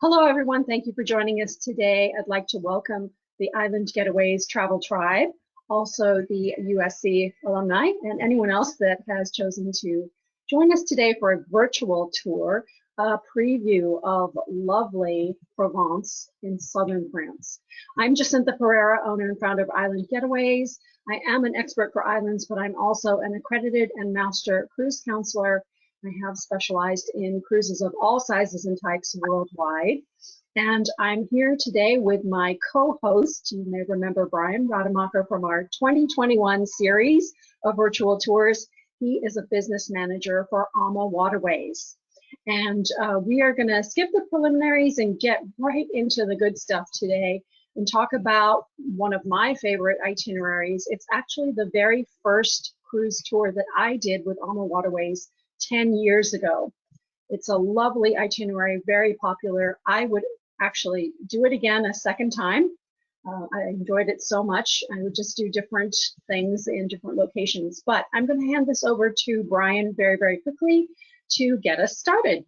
Hello, everyone. Thank you for joining us today. I'd like to welcome the Island Getaways Travel Tribe, also the USC alumni, and anyone else that has chosen to join us today for a virtual tour, a preview of lovely Provence in southern France. I'm Jacinta Pereira, owner and founder of Island Getaways. I am an expert for islands, but I'm also an accredited and master cruise counselor. I have specialized in cruises of all sizes and types worldwide. And I'm here today with my co-host. You may remember Brian Rademacher from our 2021 series of virtual tours. He is a business manager for AMA Waterways. And we are going to skip the preliminaries and get right into the good stuff today and talk about one of my favorite itineraries. It's actually the very first cruise tour that I did with AMA Waterways 10 years ago. It's a lovely itinerary, very popular. I would actually do it again a second time. I enjoyed it so much. I would just do different things in different locations. But I'm going to hand this over to Brian very, very quickly to get us started.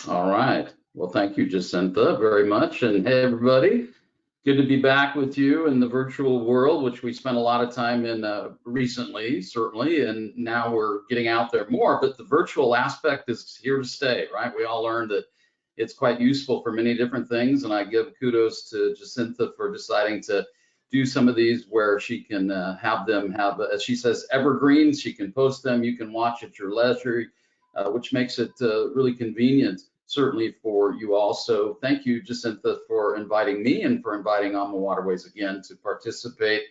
All right. Well, thank you, Jacinta, very much. And hey, everybody. Good to be back with you in the virtual world, which we spent a lot of time in recently, certainly, and now we're getting out there more. But the virtual aspect is here to stay, right? We all learned that it's quite useful for many different things, and I give kudos to Jacinta for deciding to do some of these where she can have them have, as she says, evergreens. She can post them, you can watch at your leisure, which makes it really convenient, certainly for you all. So thank you, Jacinta, for inviting me and for inviting AMA Waterways again to participate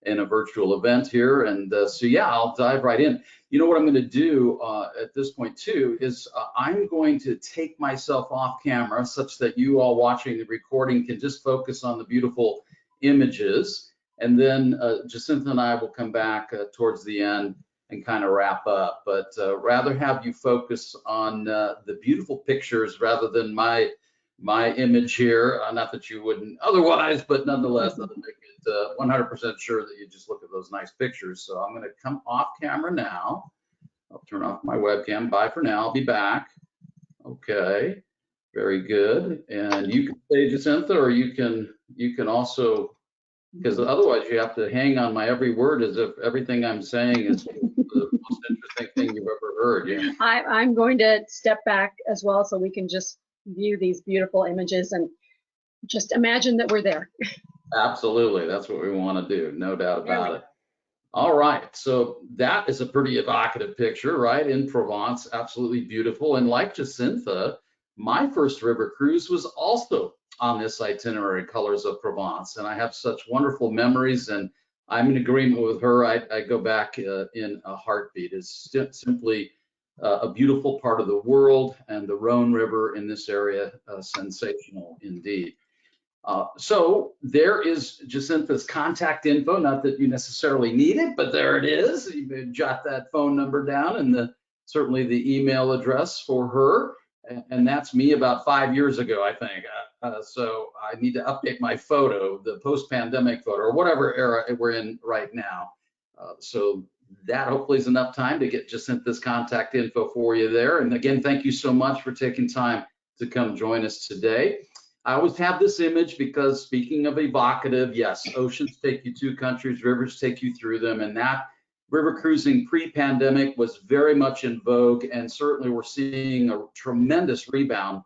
in a virtual event here. And so, yeah, I'll dive right in. You know what I'm going to do at this point, too, is I'm going to take myself off camera such that you all watching the recording can just focus on the beautiful images. And then Jacinta and I will come back towards the end and kind of wrap up, but rather have you focus on the beautiful pictures rather than my image here. Not that you wouldn't otherwise, but nonetheless, to make it 100% sure that you just look at those nice pictures. So I'm going to come off camera now. I'll turn off my webcam. Bye for now. I'll be back. Okay, very good. And you can say, Jacinta, or you can also, because otherwise you have to hang on my every word as if everything I'm saying is the most interesting thing you've ever heard. Yeah. I'm going to step back as well so we can just view these beautiful images and just imagine that we're there. Absolutely, that's what we want to do, no doubt about it. All right, so that is a pretty evocative picture, right, in Provence, absolutely beautiful. And like Jacinta, my first river cruise was also on this itinerary, Colors of Provence, and I have such wonderful memories, and I'm in agreement with her. I go back in a heartbeat. It's simply a beautiful part of the world, and the Rhone River in this area, sensational indeed. So there is Jacinta's contact info, not that you necessarily need it, but there it is. You can jot that phone number down and certainly the email address for her. And that's me about 5 years ago, I think. So I need to update my photo, the post-pandemic photo, or whatever era we're in right now. So that hopefully is enough time to get Jacinta's contact info for you there. And again, thank you so much for taking time to come join us today. I always have this image because, speaking of evocative, yes, oceans take you to countries, rivers take you through them, and that river cruising pre-pandemic was very much in vogue, and certainly we're seeing a tremendous rebound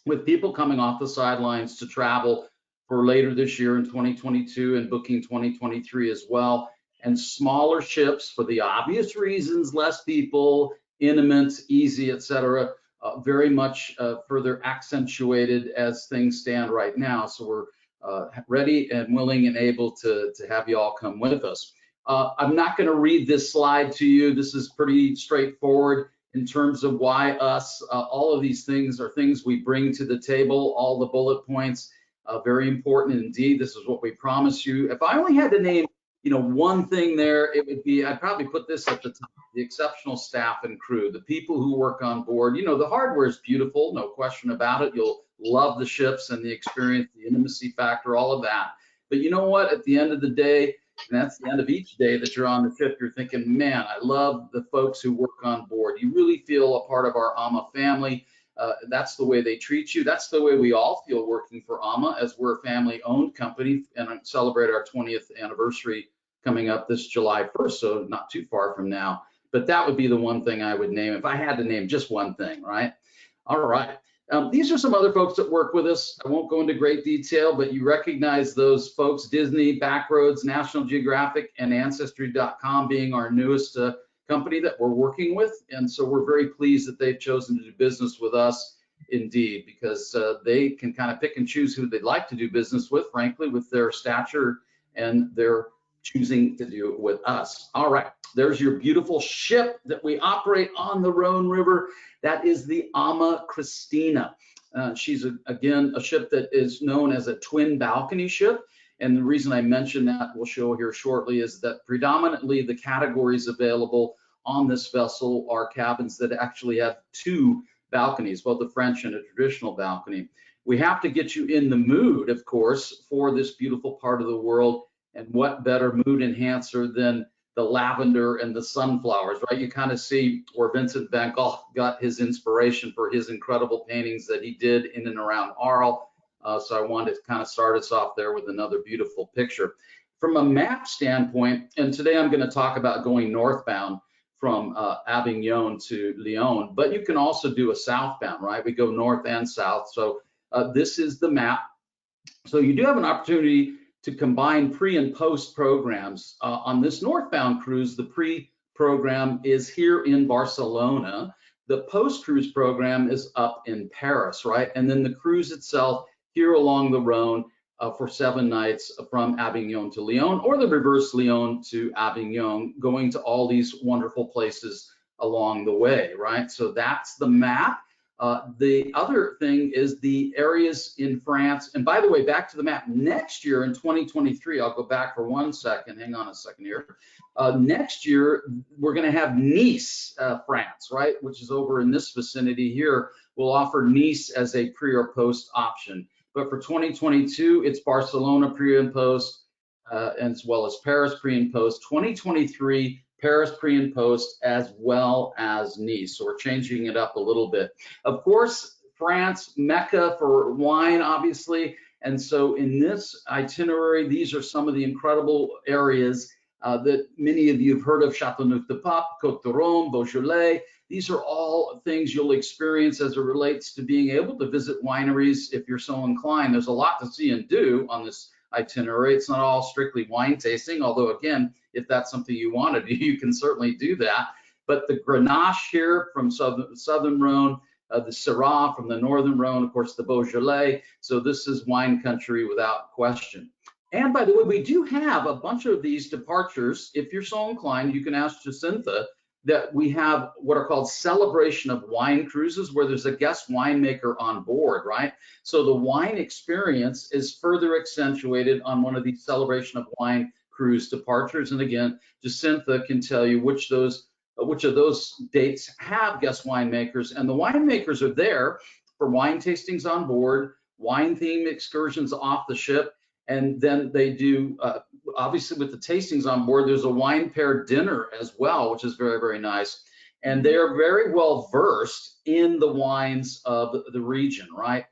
with people coming off the sidelines to travel for later this year in 2022 and booking 2023 as well. And smaller ships, for the obvious reasons, less people, intimate, easy, etc., very much further accentuated as things stand right now. So we're ready and willing and able to have you all come with us. I'm not going to read this slide to you. This is pretty straightforward in terms of why us. All of these things are things we bring to the table, all the bullet points, very important indeed. This is what we promise you. If I only had to name, one thing there, it would be, I'd probably put this at the top: the exceptional staff and crew, the people who work on board. The hardware is beautiful, no question about it. You'll love the ships and the experience, the intimacy factor, all of that. But you know what? At the end of the day, and that's the end of each day that you're on the ship, you're thinking, man, I love the folks who work on board. You really feel a part of our AMA family. That's the way they treat you. That's the way we all feel working for AMA, as we're a family-owned company and celebrate our 20th anniversary coming up this July 1st, so not too far from now. But that would be the one thing I would name if I had to name just one thing, right? All right. These are some other folks that work with us. I won't go into great detail, but you recognize those folks: Disney, Backroads, National Geographic, and Ancestry.com being our newest company that we're working with. And so we're very pleased that they've chosen to do business with us, indeed, because they can kind of pick and choose who they'd like to do business with, frankly, with their stature and their choosing to do it with us. All right, there's your beautiful ship that we operate on the Rhone River. That is the Ama Christina. She's, again, a ship that is known as a twin balcony ship. And the reason I mention that, we'll show here shortly, is that predominantly the categories available on this vessel are cabins that actually have two balconies, both a French and a traditional balcony. We have to get you in the mood, of course, for this beautiful part of the world. And what better mood enhancer than the lavender and the sunflowers, right? You kind of see where Vincent van Gogh got his inspiration for his incredible paintings that he did in and around Arles. So I wanted to kind of start us off there with another beautiful picture. From a map standpoint, and today I'm going to talk about going northbound from Avignon to Lyon, but you can also do a southbound, right? We go north and south. So this is the map. So you do have an opportunity to combine pre and post programs. On this northbound cruise, the pre program is here in Barcelona. The post cruise program is up in Paris, right? And then the cruise itself here along the Rhone for 7 nights from Avignon to Lyon, or the reverse, Lyon to Avignon, going to all these wonderful places along the way, right? So that's the map. The other thing is the areas in France. And by the way, back to the map, next year in 2023, I'll go back for 1 second, hang on a second here. Next year, we're gonna have Nice, France, right? Which is over in this vicinity here. We'll offer Nice as a pre or post option. But for 2022, it's Barcelona pre and post, as well as Paris pre and post. 2023, Paris pre and post, as well as Nice. So we're changing it up a little bit. Of course, France, Mecca for wine, obviously. And so in this itinerary, these are some of the incredible areas that many of you have heard of: Châteauneuf-du-Pape, Côte de Rome, Beaujolais. These are all things you'll experience as it relates to being able to visit wineries if you're so inclined. There's a lot to see and do on this itinerary. It's not all strictly wine tasting, although again, if that's something you want to do, you can certainly do that. But the Grenache here from southern Rhone, the Syrah from the northern Rhone, of course, the Beaujolais. So this is wine country without question. And by the way, we do have a bunch of these departures. If you're so inclined, you can ask Jacinta that we have what are called celebration of wine cruises, where there's a guest winemaker on board, right? So the wine experience is further accentuated on one of these celebration of wine cruise departures. And again, Jacinta can tell you which of those dates have guest winemakers, and the winemakers are there for wine tastings on board, wine themed excursions off the ship. And then they do, obviously with the tastings on board, there's a wine pair dinner as well, which is very, very nice. And they are very well versed in the wines of the region, right?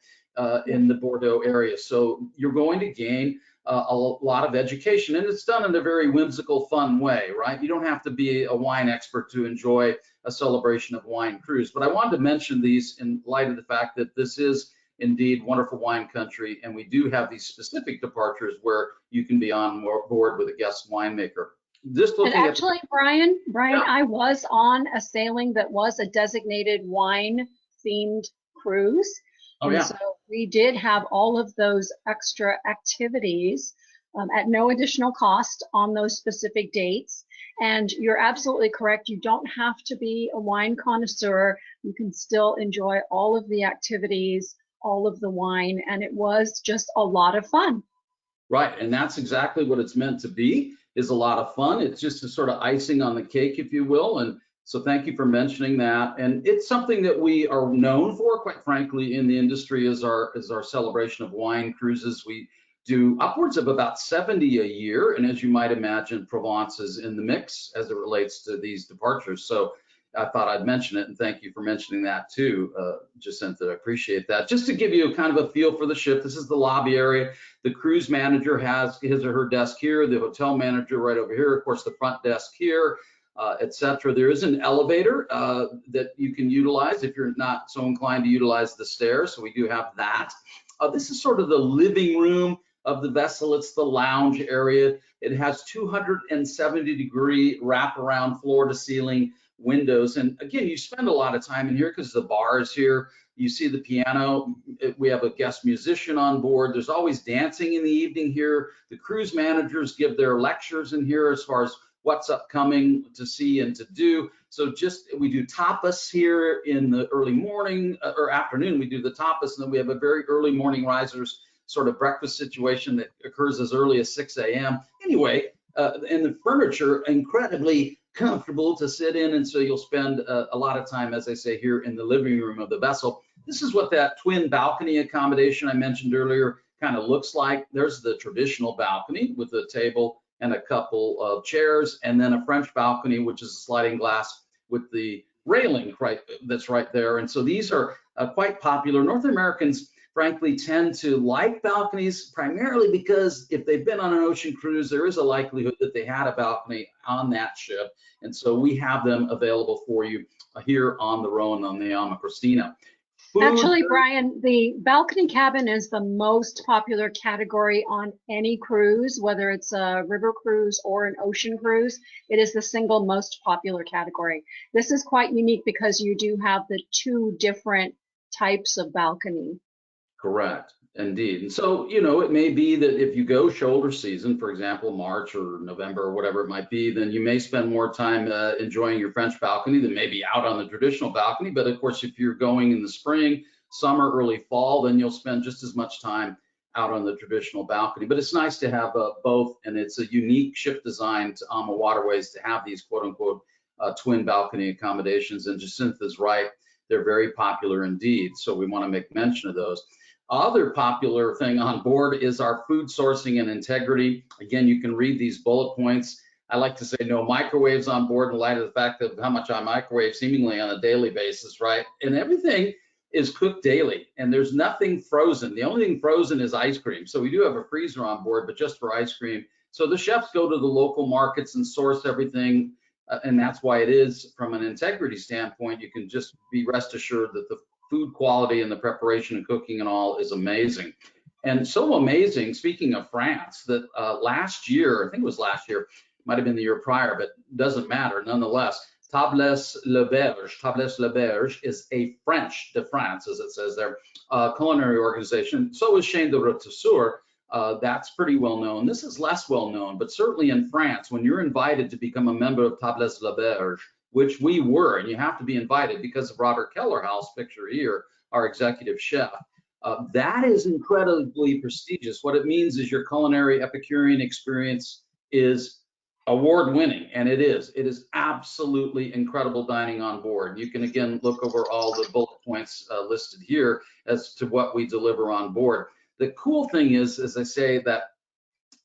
In the Bordeaux area. So you're going to gain a lot of education, and it's done in a very whimsical, fun way, right? You don't have to be a wine expert to enjoy a celebration of wine cruise. But I wanted to mention these in light of the fact that this is indeed wonderful wine country, and we do have these specific departures where you can be on board with a guest winemaker. Just looking and actually, Brian, yeah. I was on a sailing that was a designated wine themed cruise. Oh, and yeah. So we did have all of those extra activities at no additional cost on those specific dates. And you're absolutely correct. You don't have to be a wine connoisseur. You can still enjoy all of the activities, all of the wine, and it was just a lot of fun. Right, and that's exactly what it's meant to be, is a lot of fun. It's just a sort of icing on the cake, if you will. And so thank you for mentioning that. And it's something that we are known for, quite frankly, in the industry, is our celebration of wine cruises. We do upwards of about 70 a year. And as you might imagine, Provence is in the mix as it relates to these departures. So I thought I'd mention it, and thank you for mentioning that too, Jacinta. I appreciate that. Just to give you kind of a feel for the ship, this is the lobby area. The cruise manager has his or her desk here, the hotel manager right over here, of course, the front desk here, etc. There is an elevator that you can utilize if you're not so inclined to utilize the stairs, so we do have that. This is sort of the living room of the vessel. It's the lounge area. It has 270-degree wraparound floor to ceiling windows. And again, you spend a lot of time in here because the bar is here. You see the piano. We have a guest musician on board. There's always dancing in the evening here. The cruise managers give their lectures in here as far as what's upcoming to see and to do. So we do tapas here in the early morning or afternoon. We do the tapas, and then we have a very early morning risers sort of breakfast situation that occurs as early as 6 a.m. Anyway, and the furniture incredibly comfortable to sit in, and so you'll spend a lot of time, as I say, here in the living room of the vessel. This is what that twin balcony accommodation I mentioned earlier kind of looks like. There's the traditional balcony with a table and a couple of chairs, and then a French balcony, which is a sliding glass with the railing that's right there. And so these are quite popular. North Americans frankly tend to like balconies primarily because if they've been on an ocean cruise, there is a likelihood that they had a balcony on that ship. And so we have them available for you here on the Rowan on the Alma Christina. Actually, Brian, the balcony cabin is the most popular category on any cruise, whether it's a river cruise or an ocean cruise. It is the single most popular category. This is quite unique because you do have the two different types of balcony. Correct, indeed. And so, you know, it may be that if you go shoulder season, for example, March or November or whatever it might be, then you may spend more time enjoying your French balcony than maybe out on the traditional balcony. But of course, if you're going in the spring, summer, early fall, then you'll spend just as much time out on the traditional balcony. But it's nice to have both, and it's a unique ship design to AMA Waterways to have these quote unquote twin balcony accommodations. And Jacintha's right, they're very popular indeed. So we want to make mention of those. Other popular thing on board is our food sourcing and integrity. Again, you can read these bullet points. I like to say no microwaves on board in light of the fact of how much I microwave seemingly on a daily basis, right? And everything is cooked daily, and there's nothing frozen. The only thing frozen is ice cream. So we do have a freezer on board, but just for ice cream. So the chefs go to the local markets and source everything, and that's why it is, from an integrity standpoint, you can just be rest assured that the food quality and the preparation and cooking and all is amazing. And so amazing, speaking of France, that last year, I think it was last year, might have been the year prior, but doesn't matter nonetheless, Tables Le Berge is a French de France, as it says there, culinary organization. So is Chaîne de Rotisseur. That's pretty well known. This is less well known, but certainly in France, when you're invited to become a member of Tables Le Berge, which we were, and you have to be invited because of Robert Kellerhouse, picture here, our executive chef. That is incredibly prestigious. What it means is your culinary Epicurean experience is award-winning, and it is. It is absolutely incredible dining on board. You can, again, look over all the bullet points listed here as to what we deliver on board. The cool thing is, as I say, that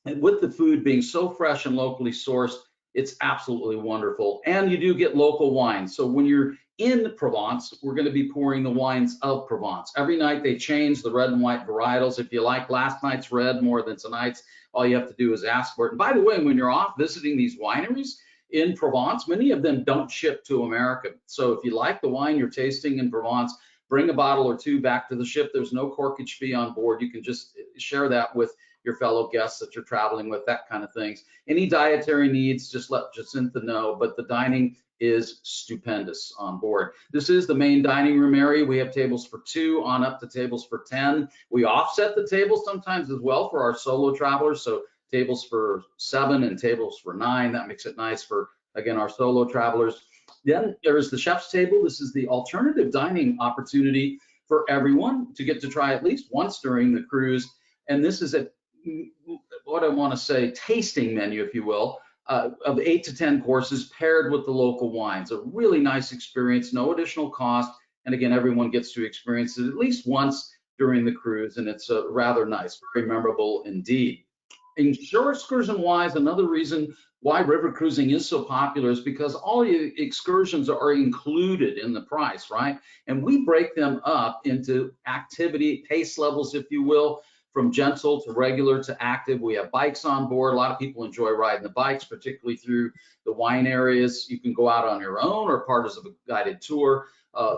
with the food being so fresh and locally sourced, it's absolutely wonderful. And you do get local wines. So when you're in Provence, we're going to be pouring the wines of Provence. Every night they change the red and white varietals. If you like last night's red more than tonight's, all you have to do is ask for it. And by the way, when you're off visiting these wineries in Provence, many of them don't ship to America. So if you like the wine you're tasting in Provence, bring a bottle or two back to the ship. There's no corkage fee on board. You can just share that with your fellow guests that you're traveling with, that kind of things. Any dietary needs, just let Jacintha know, but the dining is stupendous on board. This is the main dining room area. We have tables for 2 on up to tables for 10. We offset the tables sometimes as well for our solo travelers. So tables for 7 and tables for 9. That makes it nice for, again, our solo travelers. Then there is the chef's table. This is the alternative dining opportunity for everyone to get to try at least once during the cruise. And this is what I want to say, tasting menu, if you will, of 8 to 10 courses paired with the local wines. A really nice experience, no additional cost. And again, everyone gets to experience it at least once during the cruise, and it's rather nice, very memorable indeed. In shore excursion wise, another reason why river cruising is so popular is because all the excursions are included in the price, right? And we break them up into activity pace levels, if you will, from gentle to regular to active. We have bikes on board. A lot of people enjoy riding the bikes, particularly through the wine areas. You can go out on your own or part of a guided tour.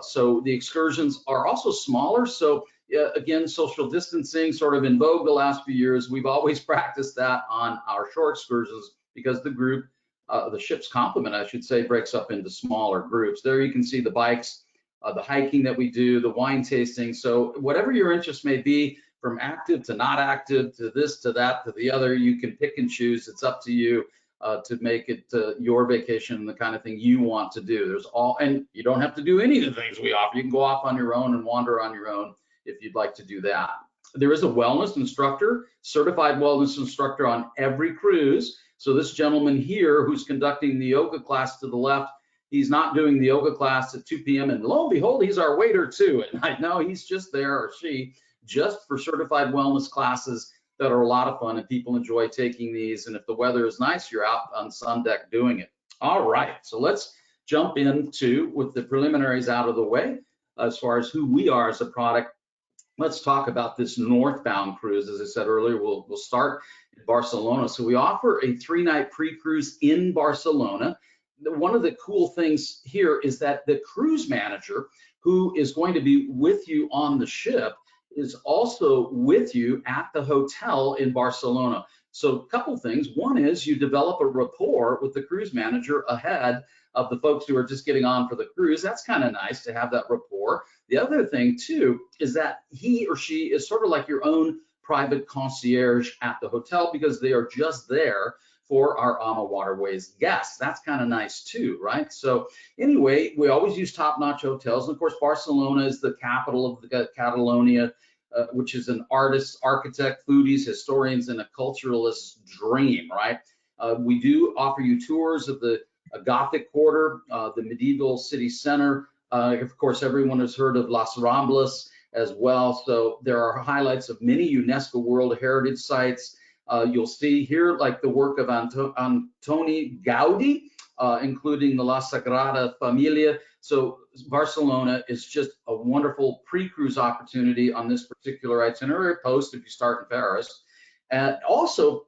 So the excursions are also smaller. So again, social distancing sort of in vogue the last few years. We've always practiced that on our shore excursions because the group, the ship's complement, I should say, breaks up into smaller groups. There you can see the bikes, the hiking that we do, the wine tasting. So whatever your interest may be, from active to not active to this to that to the other, you can pick and choose. It's up to you to make it your vacation and the kind of thing you want to do. There's all, and you don't have to do any of the things we offer. You can go off on your own and wander on your own if you'd like to do that. There is a wellness instructor, certified wellness instructor on every cruise. So this gentleman here who's conducting the yoga class to the left, he's not doing the yoga class at 2 p.m. and lo and behold, he's our waiter too. And I know he's just there, or she, just for certified wellness classes that are a lot of fun and people enjoy taking these. And if the weather is nice, you're out on sun deck doing it. All right, so let's jump into, with the preliminaries out of the way, as far as who we are as a product. Let's talk about this northbound cruise. As I said earlier, we'll start in Barcelona. So we offer a 3-night pre-cruise in Barcelona. One of the cool things here is that the cruise manager who is going to be with you on the ship is also with you at the hotel in Barcelona. So a couple things. One is you develop a rapport with the cruise manager ahead of the folks who are just getting on for the cruise. That's kind of nice to have that rapport. The other thing too is that he or she is sort of like your own private concierge at the hotel because they are just there for our AMA Waterways guests. That's kind of nice too, right? So anyway, we always use top-notch hotels. And of course, Barcelona is the capital of the Catalonia, which is an artist, architect, foodies, historians, and a culturalist's dream, right? We do offer you tours of the Gothic quarter, the medieval city center. Of course, everyone has heard of Las Ramblas as well. So there are highlights of many UNESCO World Heritage Sites. You'll see here like the work of Antoni Gaudi, including the La Sagrada Familia. So Barcelona is just a wonderful pre-cruise opportunity on this particular itinerary post if you start in Paris. And also,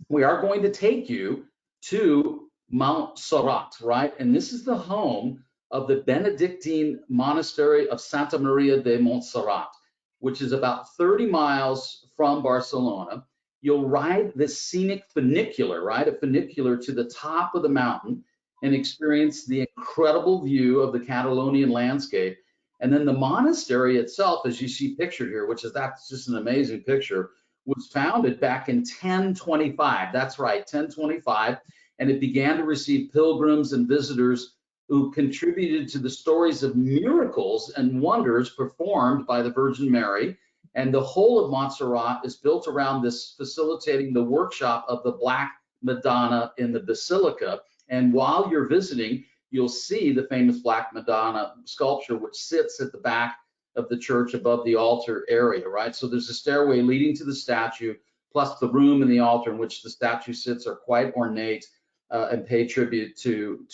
we are going to take you to Montserrat, right? And this is the home of the Benedictine Monastery of Santa Maria de Montserrat, which is about 30 miles from Barcelona. You'll ride this scenic funicular, right? A funicular to the top of the mountain and experience the incredible view of the Catalonian landscape. And then the monastery itself, as you see pictured here, that's just an amazing picture, was founded back in 1025. That's right, 1025. And it began to receive pilgrims and visitors who contributed to the stories of miracles and wonders performed by the Virgin Mary. And the whole of Montserrat is built around this, facilitating the workshop of the Black Madonna in the Basilica. And while you're visiting, you'll see the famous Black Madonna sculpture, which sits at the back of the church above the altar area, right? So there's a stairway leading to the statue, plus the room and the altar in which the statue sits are quite ornate and pay tribute to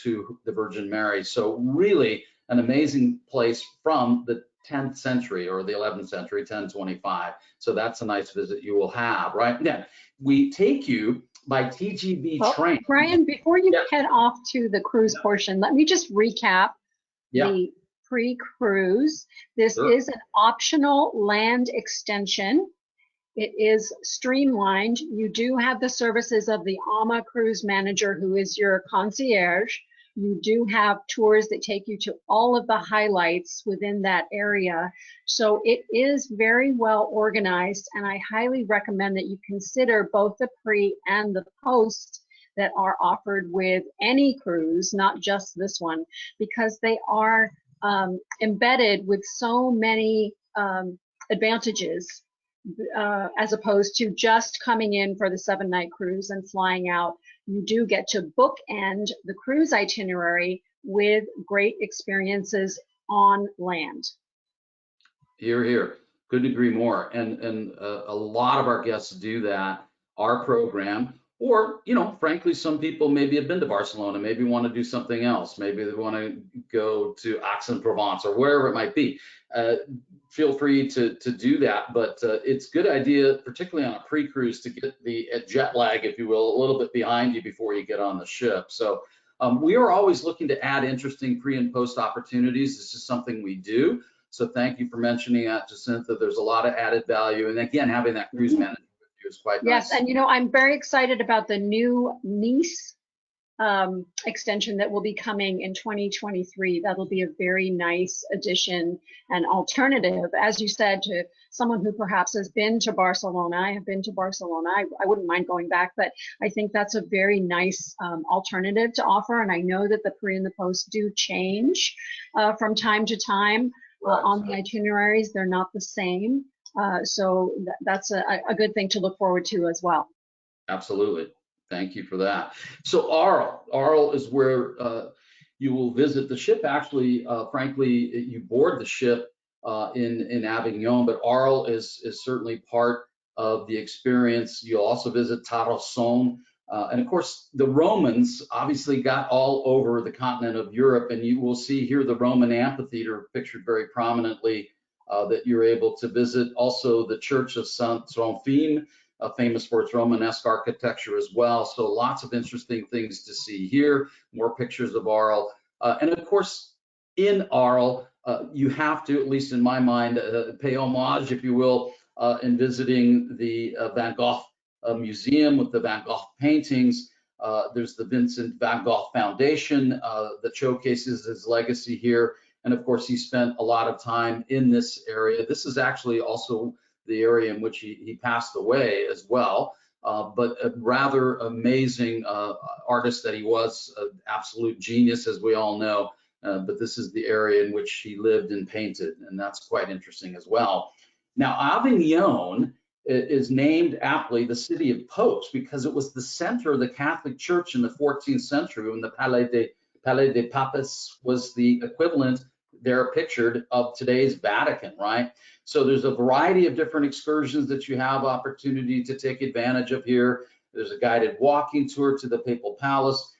the Virgin Mary. So really an amazing place from the 10th century or the 11th century, 1025. So that's a nice visit you will have, right? Now, we take you by TGV train. Brian, before you head off to the cruise portion, let me just recap the pre-cruise. This is an optional land extension. It is streamlined. You do have the services of the AMA cruise manager, who is your concierge. You do have tours that take you to all of the highlights within that area. So it is very well organized, and I highly recommend that you consider both the pre and the post that are offered with any cruise, not just this one, because they are embedded with so many advantages as opposed to just coming in for the 7-night cruise and flying out. You do get to bookend the cruise itinerary with great experiences on land. Hear, hear. Couldn't agree more. And a lot of our guests do that. Our program, Or, frankly, some people maybe have been to Barcelona, maybe want to do something else. Maybe they want to go to Aix-en-Provence or wherever it might be. Feel free to do that, but it's a good idea, particularly on a pre-cruise, to get the jet lag, if you will, a little bit behind you before you get on the ship. So we are always looking to add interesting pre and post opportunities. This is something we do. So thank you for mentioning that, Jacinta. There's a lot of added value. And again, having that cruise manager with you is quite Yes, nice. and I'm very excited about the new Nice extension that will be coming in 2023. That'll be a very nice addition and alternative, as you said, to someone who perhaps has been to Barcelona. I have been to Barcelona. I wouldn't mind going back, but I think that's a very nice alternative to offer. And I know that the pre and the post do change from time to time on the itineraries. They're not the same. So that's a good thing to look forward to as well. Absolutely. Thank you for that. So Arles is where you will visit the ship. Actually, frankly, you board the ship in Avignon, but Arles is certainly part of the experience. You'll also visit Tarascon. And of course, the Romans obviously got all over the continent of Europe, and you will see here the Roman amphitheater pictured very prominently that you're able to visit. Also, the Church of Saint-Tropime, famous for its Romanesque architecture as well. So lots of interesting things to see here, more pictures of Arles. And of course, in Arles, you have to, at least in my mind, pay homage, if you will, in visiting the Van Gogh Museum with the Van Gogh paintings. There's the Vincent Van Gogh Foundation that showcases his legacy here. And of course, he spent a lot of time in this area. This is actually also the area in which he passed away as well. But a rather amazing artist that he was, an absolute genius, as we all know. But this is the area in which he lived and painted, and that's quite interesting as well. Now, Avignon is named aptly the city of popes because it was the center of the Catholic Church in the 14th century when the Palais des Papes was the equivalent there pictured of today's Vatican, right? So there's a variety of different excursions that you have opportunity to take advantage of here. There's a guided walking tour to the Papal Palace,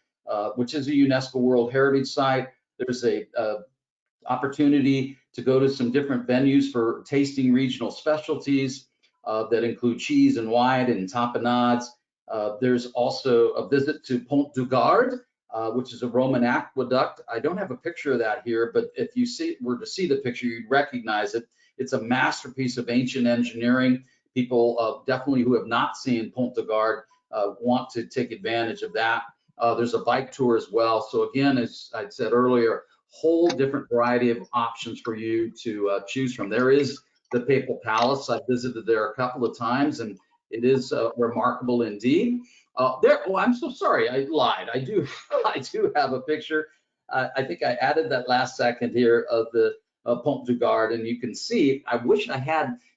which is a UNESCO World Heritage Site. There's a opportunity to go to some different venues for tasting regional specialties that include cheese and wine and tapenades. There's also a visit to Pont Du Gard, which is a Roman aqueduct. I don't have a picture of that here, but if you were to see the picture, you'd recognize it. It's a masterpiece of ancient engineering. People definitely who have not seen Pont du Gard want to take advantage of that. There's a bike tour as well. So again, as I said earlier, whole different variety of options for you to choose from. There is the Papal Palace. I visited there a couple of times, and it is remarkable indeed. Oh, I'm so sorry, I lied. I do have a picture. I think I added that last second here of the Pont du Gard, and you can see, I wish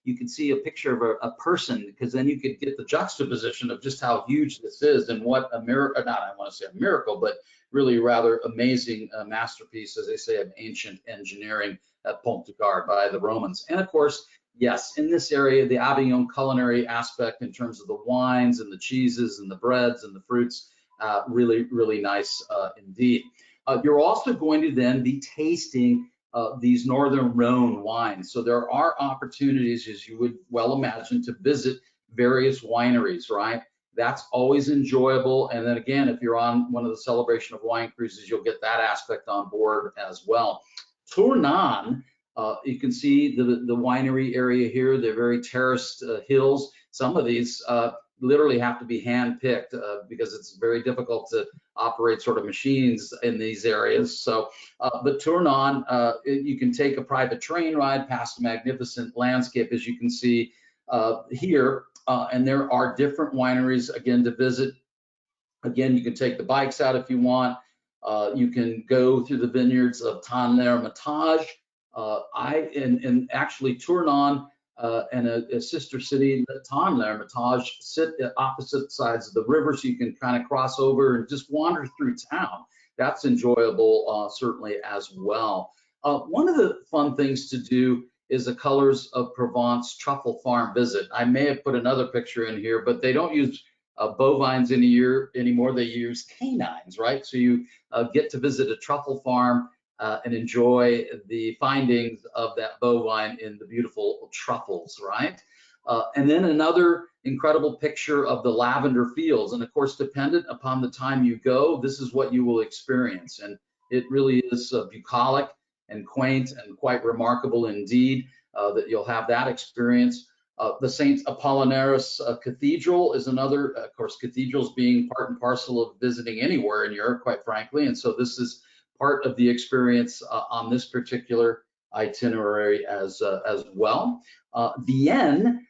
you could see a picture of a person, because then you could get the juxtaposition of just how huge this is and what a miracle, not I want to say a miracle, but really rather amazing masterpiece, as they say, of ancient engineering at Pont du Gard by the Romans. And of course, yes, in this area, the Avignon culinary aspect in terms of the wines and the cheeses and the breads and the fruits, really, really nice indeed. You're also going to then be tasting these Northern Rhone wines. So there are opportunities, as you would well imagine, to visit various wineries, right? That's always enjoyable. And then again, if you're on one of the celebration of wine cruises, you'll get that aspect on board as well. Tournon, you can see the winery area here. They're very terraced hills. Some of these literally have to be hand-picked because it's very difficult to operate sort of machines in these areas. So, but Tournon, you can take a private train ride past a magnificent landscape, as you can see here. And there are different wineries, again, to visit. Again, you can take the bikes out if you want. You can go through the vineyards of Tonnerre-Hermitage. And actually Tournon and a sister city, Tonnerre-Hermitage, sit at opposite sides of the river, so you can kind of cross over and just wander through town. That's enjoyable, certainly as well. One of the fun things to do is the Colors of Provence Truffle Farm visit. I may have put another picture in here, but they don't use bovines anymore. They use canines, right? So you get to visit a truffle farm and enjoy the findings of that bovine in the beautiful truffles, right? And then another incredible picture of the lavender fields. And of course, dependent upon the time you go, this is what you will experience. And it really is bucolic and quaint and quite remarkable indeed that you'll have that experience. The St. Apollinaris Cathedral is another, of course, cathedrals being part and parcel of visiting anywhere in Europe, quite frankly. And so this is part of the experience on this particular itinerary as well. Vienne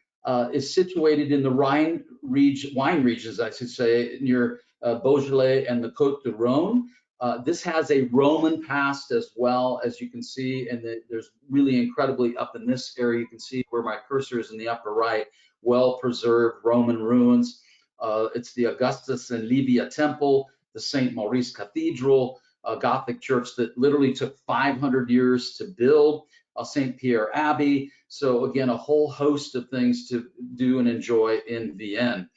is situated in the wine regions, I should say, near Beaujolais and the Côte du Rhône. This has a Roman past as well, as you can see, and there's really incredibly up in this area, you can see where my cursor is in the upper right, well-preserved Roman ruins. It's the Augustus and Livia Temple, the St. Maurice Cathedral, a Gothic church that literally took 500 years to build, St. Pierre Abbey. So again, a whole host of things to do and enjoy in Vienne.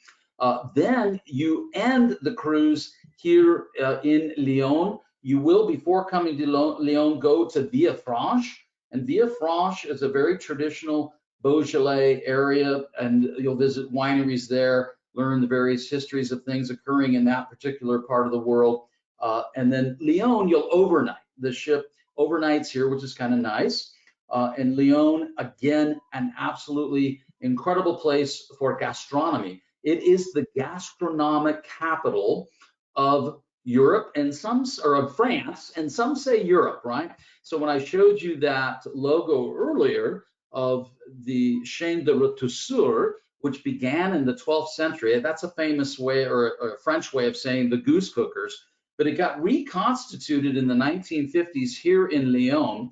Then you end the cruise here in Lyon. You will, before coming to Lyon, go to Villefranche. And Villefranche is a very traditional Beaujolais area, and you'll visit wineries there, learn the various histories of things occurring in that particular part of the world. And then Lyon, you'll overnight. The ship overnights here, which is kind of nice. And Lyon, again, an absolutely incredible place for gastronomy. It is the gastronomic capital of Europe and of France, and some say Europe, right? So when I showed you that logo earlier of the Chaîne de Retousseur, which began in the 12th century, that's a famous way or a French way of saying the goose cookers, but it got reconstituted in the 1950s here in Lyon.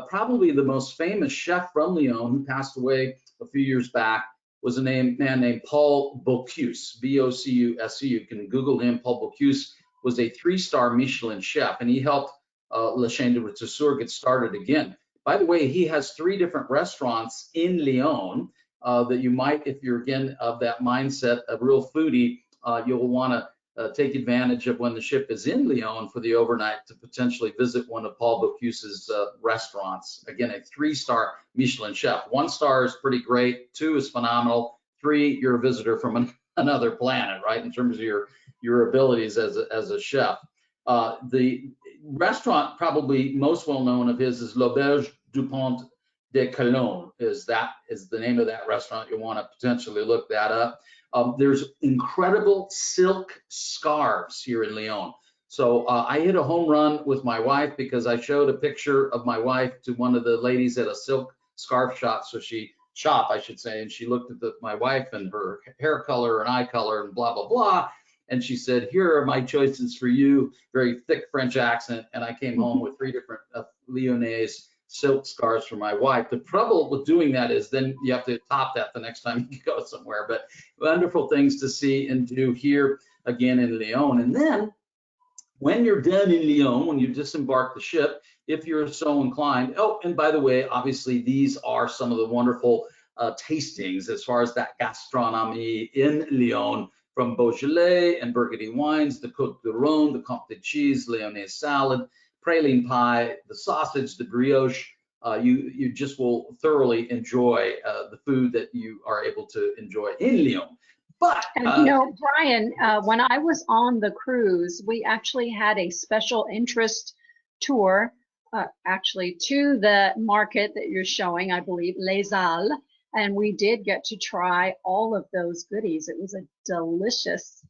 Probably the most famous chef from Lyon, who passed away a few years back, was a man named Paul Bocuse, B-O-C-U-S-E. You can Google him. Paul Bocuse was a 3-star Michelin chef, and he helped La Chaîne de Retousseur get started again. By the way, he has 3 different restaurants in Lyon that you might, if you're again of that mindset, a real foodie, you'll want to take advantage of when the ship is in Lyon for the overnight to potentially visit one of Paul Bocuse's restaurants. Again, a 3-star Michelin chef. 1 star is pretty great, 2 is phenomenal, 3, you're a visitor from another planet, right? In terms of your abilities as a chef. The restaurant probably most well known of his is L'Auberge du Pont de Cologne. Is the name of that restaurant. You want to potentially look that up. There's incredible silk scarves here in Lyon. So I hit a home run with my wife because I showed a picture of my wife to one of the ladies at a silk scarf shop. I should say, and she looked at my wife and her hair color and eye color and blah, blah, blah. And she said, here are my choices for you, very thick French accent. And I came home with 3 different Lyonnaise silk scarves for my wife. The trouble with doing that is then you have to top that the next time you go somewhere. But wonderful things to see and do here again in Lyon. And then when you're done in Lyon, when you disembark the ship, if you're so inclined, oh, and by the way, obviously these are some of the wonderful tastings as far as that gastronomy in Lyon, from Beaujolais and Burgundy wines, the Côte du Rhône, the Comte de cheese, Lyonnaise salad, praline pie, the sausage, the brioche. You just will thoroughly enjoy the food that you are able to enjoy in Lyon. But and Brian, when I was on the cruise, we actually had a special interest tour, actually to the market that you're showing, I believe, Les Halles, and we did get to try all of those goodies. It was a delicious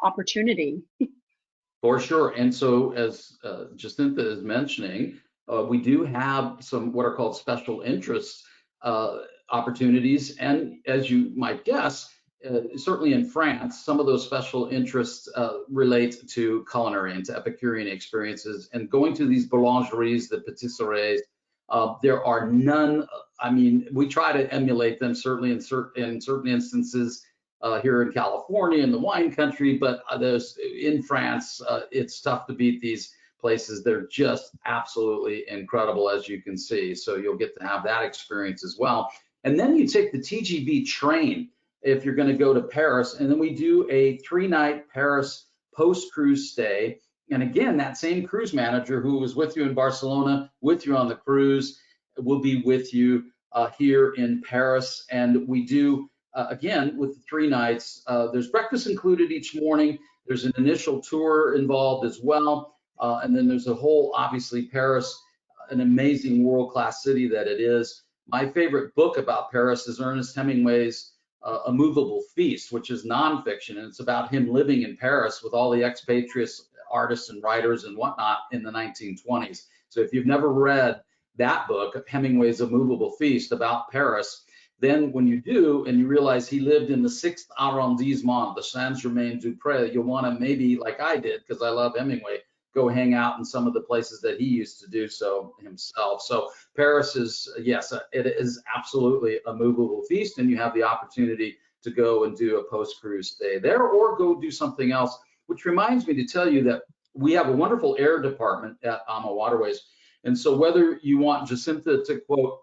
opportunity. For sure. And so as Jacinta is mentioning, we do have some what are called special interest opportunities. And as you might guess, certainly in France, some of those special interests relate to culinary and to Epicurean experiences. And going to these boulangeries, the patisseries, there are none. I mean, we try to emulate them certainly in certain instances here in California, in the wine country, but in France, it's tough to beat these places. They're just absolutely incredible, as you can see. So you'll get to have that experience as well. And then you take the TGV train if you're going to go to Paris. And then we do a 3-night Paris post-cruise stay. And again, that same cruise manager who was with you in Barcelona, with you on the cruise, will be with you here in Paris. And we do, again, with the 3 nights, there's breakfast included each morning. There's an initial tour involved as well. And then there's a whole, obviously, Paris, an amazing world-class city that it is. My favorite book about Paris is Ernest Hemingway's A Movable Feast, which is nonfiction, and it's about him living in Paris with all the expatriates, artists and writers and whatnot in the 1920s. So if you've never read that book, Hemingway's A Movable Feast about Paris, then when you do and you realize he lived in the 6th arrondissement, the Saint-Germain-du-Pré, you'll want to maybe, like I did, because I love Hemingway, go hang out in some of the places that he used to do so himself. So Paris is, yes, it is absolutely a movable feast, and you have the opportunity to go and do a post-cruise stay there or go do something else, which reminds me to tell you that we have a wonderful air department at AMA Waterways. And so whether you want Jacinta to quote,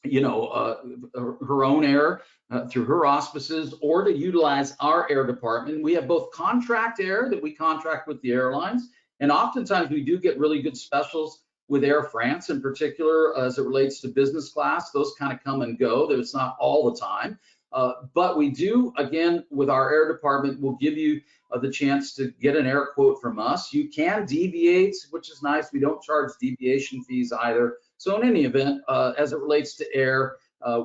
her own air through her auspices, or to utilize our air department, we have both contract air that we contract with the airlines, and oftentimes we do get really good specials with Air France in particular as it relates to business class. Those kind of come and go. It's not all the time. But we do, again, with our air department, we'll give you the chance to get an air quote from us. You can deviate, which is nice. We don't charge deviation fees either. So in any event, as it relates to air,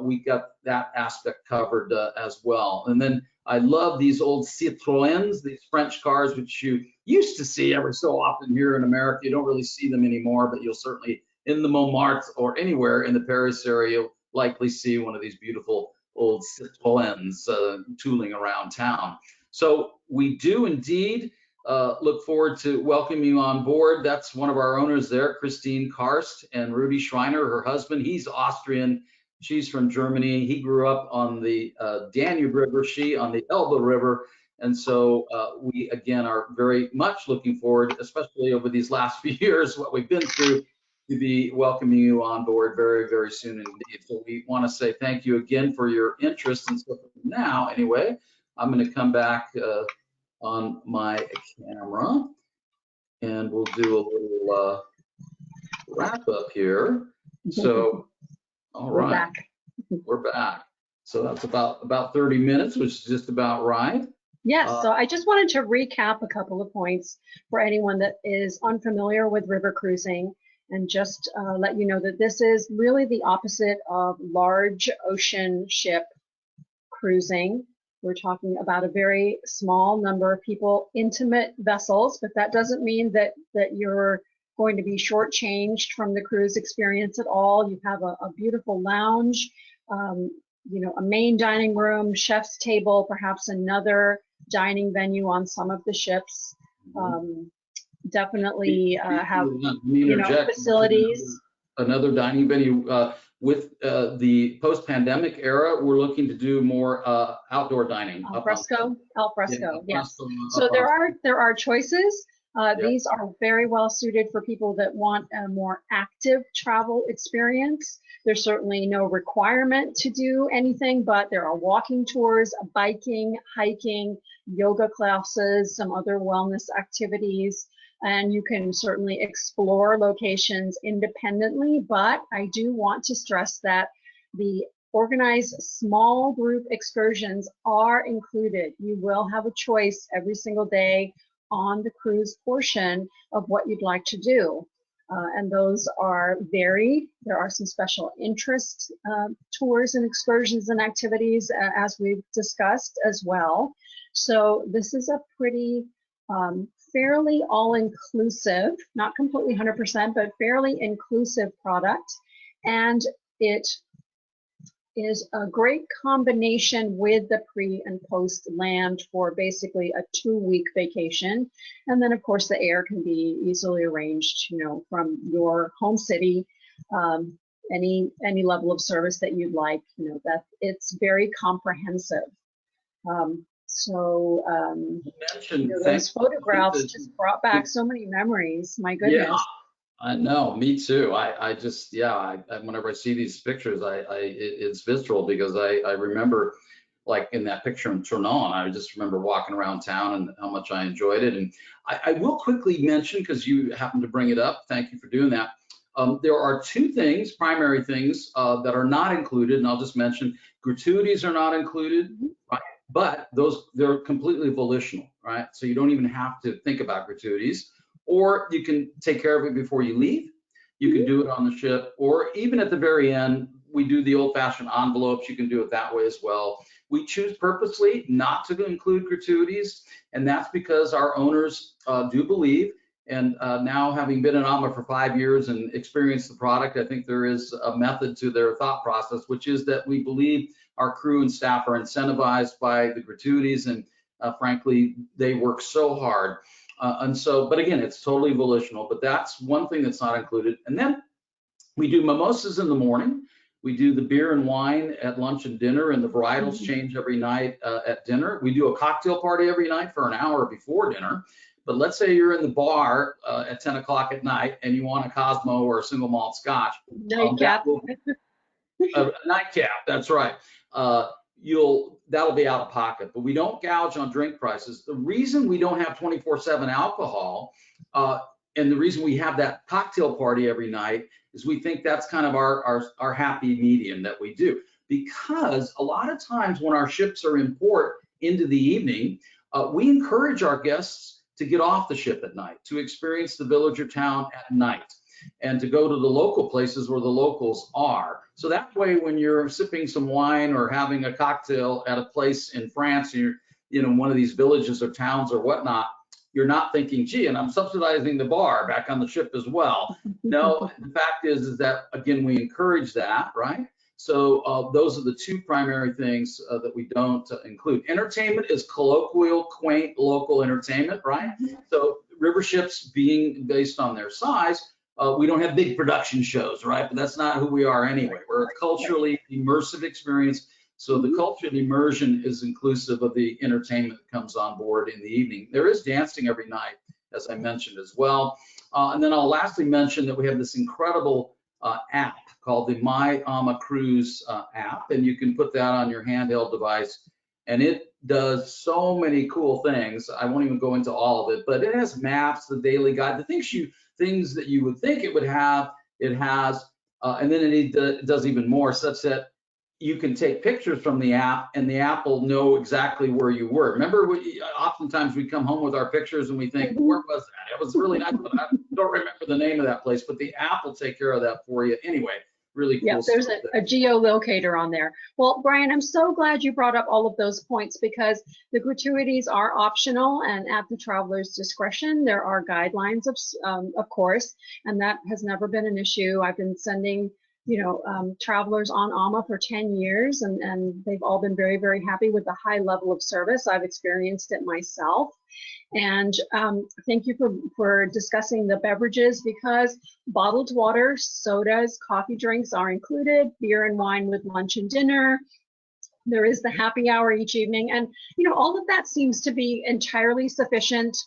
we got that aspect covered as well. And then I love these old Citroëns, these French cars, which you used to see every so often here in America. You don't really see them anymore, but you'll certainly in the Montmartre or anywhere in the Paris area, you'll likely see one of these beautiful old Citroëns tooling around town. So we do indeed look forward to welcoming you on board. That's one of our owners there, Christine Karst, and Rudy Schreiner, her husband. He's Austrian. She's from Germany. He grew up on the Danube River, she on the Elbe River. And so we, again, are very much looking forward, especially over these last few years, what we've been through, to be welcoming you on board very, very soon indeed. So we want to say thank you again for your interest. And so now, anyway, I'm going to come back on my camera, and we'll do a little wrap up here. So, all right, we're back. So that's about 30 minutes, which is just about right. Yes, so I just wanted to recap a couple of points for anyone that is unfamiliar with river cruising, and just let you know that this is really the opposite of large ocean ship cruising. We're talking about a very small number of people, intimate vessels, but that doesn't mean that you're going to be shortchanged from the cruise experience at all. You have a beautiful lounge, a main dining room, chef's table, perhaps another dining venue on some of the ships. Definitely have facilities. Another dining venue with the post-pandemic era. We're looking to do more outdoor dining. Al fresco, yes. So there are choices. These are very well suited for people that want a more active travel experience. There's certainly no requirement to do anything, but there are walking tours, biking, hiking, yoga classes, some other wellness activities, and you can certainly explore locations independently. But I do want to stress that the organized small group excursions are included. You will have a choice every single day on the cruise portion of what you'd like to do. And those are varied. There are some special interest tours and excursions and activities as we've discussed as well. So this is a pretty fairly all-inclusive, not completely 100%, but fairly inclusive product. And it is a great combination with the pre and post land for basically a 2-week vacation. And then of course the air can be easily arranged, from your home city, any level of service that you'd like, that it's very comprehensive. Those photographs just brought back so many memories. My goodness. Yeah. I know, me too. I whenever I see these pictures, it's visceral, because I remember like in that picture in Tournon. I just remember walking around town and how much I enjoyed it. And I will quickly mention, because you happened to bring it up, thank you for doing that. There are two things, primary things that are not included, and I'll just mention gratuities are not included, right? But they're completely volitional, right? So you don't even have to think about gratuities, or you can take care of it before you leave. You can do it on the ship, or even at the very end, we do the old-fashioned envelopes. You can do it that way as well. We choose purposely not to include gratuities, and that's because our owners do believe, and now having been in AMA for 5 years and experienced the product, I think there is a method to their thought process, which is that we believe our crew and staff are incentivized by the gratuities, and frankly, they work so hard. But again, it's totally volitional, but that's one thing that's not included. And then we do mimosas in the morning. We do the beer and wine at lunch and dinner, and the varietals change every night at dinner. We do a cocktail party every night for an hour before dinner. But let's say you're in the bar at 10 o'clock at night and you want a Cosmo or a single malt scotch. Nightcap. A nightcap, that's right. That'll be out of pocket, but we don't gouge on drink prices. The reason we don't have 24/7 alcohol and the reason we have that cocktail party every night is we think that's kind of our happy medium that we do. Because a lot of times when our ships are in port into the evening, we encourage our guests to get off the ship at night, to experience the village or town at night, and to go to the local places where the locals are. So that way, when you're sipping some wine or having a cocktail at a place in France, you're one of these villages or towns or whatnot, you're not thinking, gee, and I'm subsidizing the bar back on the ship as well. No, the fact is that, again, we encourage that, right? So those are the two primary things that we don't include. Entertainment is colloquial, quaint, local entertainment, right? So river ships being based on their size, we don't have big production shows, right? But that's not who we are anyway. We're a culturally immersive experience. So the culture and immersion is inclusive of the entertainment that comes on board in the evening. There is dancing every night, as I mentioned as well. And then I'll lastly mention that we have this incredible app called the My AMA Cruise app, and you can put that on your handheld device, and it does so many cool things. I won't even go into all of it, but it has maps, the daily guide, the things that you would think it would have, it has, and then it does even more, such that you can take pictures from the app, and the app will know exactly where you were. Remember, oftentimes we come home with our pictures and we think, where was that? It was really nice, but I don't remember the name of that place, but the app will take care of that for you anyway. Really cool. Yeah, there's a geolocator on there. Well, Brian, I'm so glad you brought up all of those points, because the gratuities are optional and at the traveler's discretion. There are guidelines, of course, and that has never been an issue. I've been sending travelers on AMA for 10 years, and they've all been very, very happy with the high level of service. I've experienced it myself. And thank you for discussing the beverages, because bottled water, sodas, coffee drinks are included, beer and wine with lunch and dinner. There is the happy hour each evening, and all of that seems to be entirely sufficient.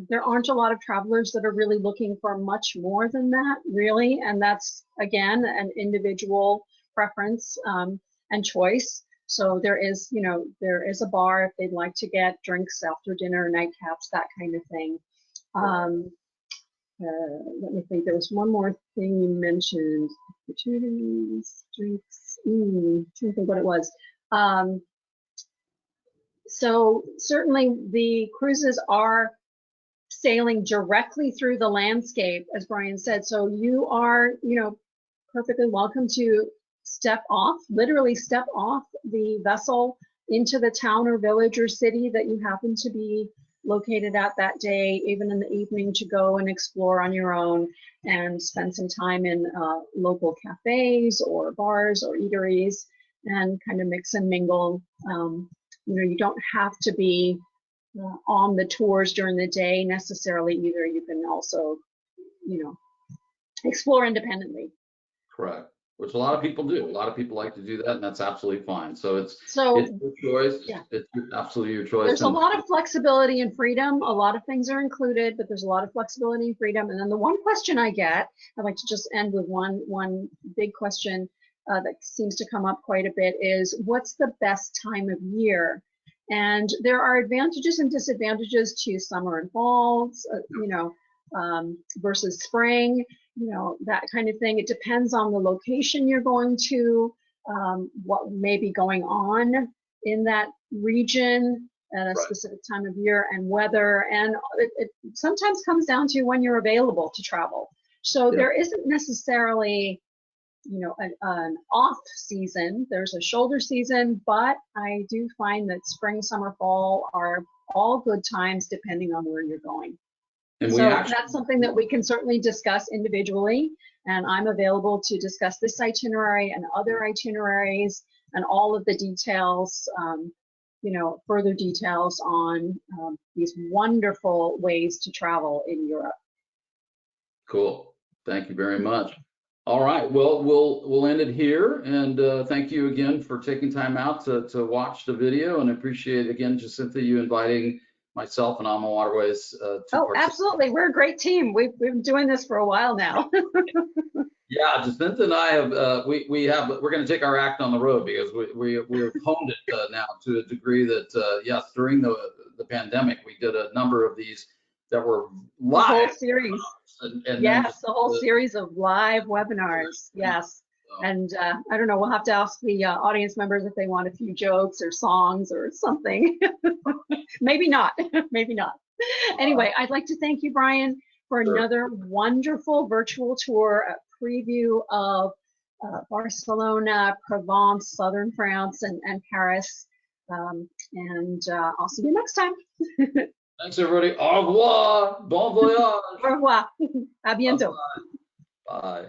There aren't a lot of travelers that are really looking for much more than that, really, and that's, again, an individual preference and choice. So there is a bar if they'd like to get drinks after dinner, nightcaps, that kind of thing. Let me think. There was one more thing you mentioned. Gratuities, drinks. Trying to think what it was. So certainly the cruises are sailing directly through the landscape, as Brian said. So you are, perfectly welcome to literally step off the vessel into the town or village or city that you happen to be located at that day, even in the evening, to go and explore on your own and spend some time in local cafes or bars or eateries and kind of mix and mingle. You don't have to be on the tours during the day necessarily either. You can also, explore independently. Correct. Which a lot of people do. A lot of people like to do that, and that's absolutely fine. So it's your choice. Yeah. It's absolutely your choice. There's a lot of flexibility and freedom. A lot of things are included, but there's a lot of flexibility and freedom. And then the one question I get, I'd like to just end with one big question. that seems to come up quite a bit is what's the best time of year? And there are advantages and disadvantages to summer and fall, versus spring, that kind of thing. It depends on the location you're going to, what may be going on in that region at a specific time of year, and weather. And it sometimes comes down to when you're available to travel. So there isn't necessarily an off season. There's a shoulder season, but I do find that spring, summer, fall are all good times depending on where you're going. And so that's something that we can certainly discuss individually, and I'm available to discuss this itinerary and other itineraries and all of the details, further details on these wonderful ways to travel in Europe. Cool. Thank you very much. All right. Well, we'll end it here, and thank you again for taking time out to watch the video, and appreciate again, Jacinta, you inviting myself and Alma Waterways to participate. Absolutely. We're a great team. We've been doing this for a while now. Yeah, Jacinta and I have we're going to take our act on the road, because we've honed it now to a degree that yes, during the pandemic we did a number of these that were live. The whole series. And yes, the whole series of live webinars. Yes. And I don't know, we'll have to ask the audience members if they want a few jokes or songs or something. Maybe not. Maybe not. Anyway, I'd like to thank you, Brian, for another wonderful virtual tour, a preview of Barcelona, Provence, southern France, and Paris. And I'll see you next time. Thanks, everybody. Au revoir. Bon voyage. Au revoir. À bientôt. Bye. Bye.